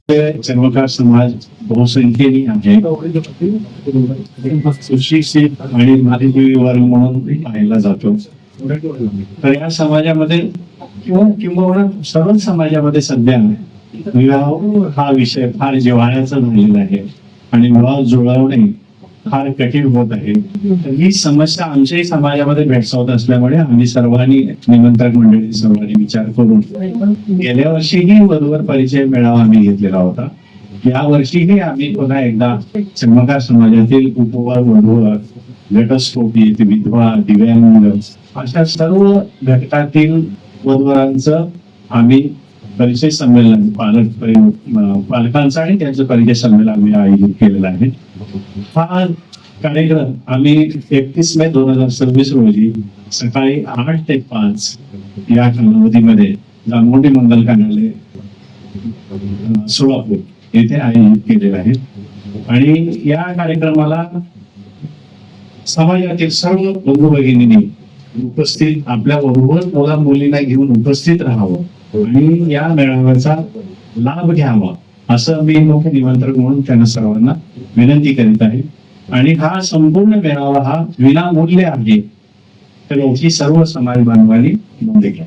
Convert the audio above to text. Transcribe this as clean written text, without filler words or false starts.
चर्मकार समाज बहुसंख्येने आहे. सुशिक्षित आणि माध्यमिक वर्ग म्हणून पाहिला जातो. तर या समाजामध्ये किंवा सर्वच समाजामध्ये सध्या विवाह हा विषय फार जिव्हाळ्याचा झालेला आहे आणि विवाह जुळवणे फार कठीण होत आहे. तर ही समस्या आमच्याही समाजामध्ये भेडसावत असल्यामुळे आम्ही सर्वांनी निमंत्रक मंडळी सर्वांनी विचार करून गेल्या वर्षीही वधूवर परिचय मेळावा आम्ही घेतलेला होता. या वर्षीही आम्ही पुन्हा एकदा चर्मकार समाजातील उपवर वधूवर घटस्फोटी विधवा दिव्यांग अशा सर्व घटकातील वधूवरांचं आम्ही परिचय संमेलन पालकांचा आणि त्यांचं परिचय संमेलन आम्ही आयोजित केलेलं आहे. हा कार्यक्रम आम्ही 31 मे 2026 रोजी सकाळी 8 ते 5 या कालावधीमध्ये जांभोंडी मंगल कार्यालय सोलापूर येथे आयोजित केलेला आहे. आणि या कार्यक्रमाला समाजातील सर्व बंधू भगिनींनी उपस्थित आपल्या वधूवर मुला मुलींना घेऊन उपस्थित राहावं आणि या मेळाव्याचा लाभ घ्यावा असं मी मुख्य निमंत्रक म्हणून त्यांना सर्वांना विनंती करीत आहे. आणि हा संपूर्ण मेळावा हा विनामूल्य आहे, तर याची सर्व समाज बांधवांनी नोंद घ्या.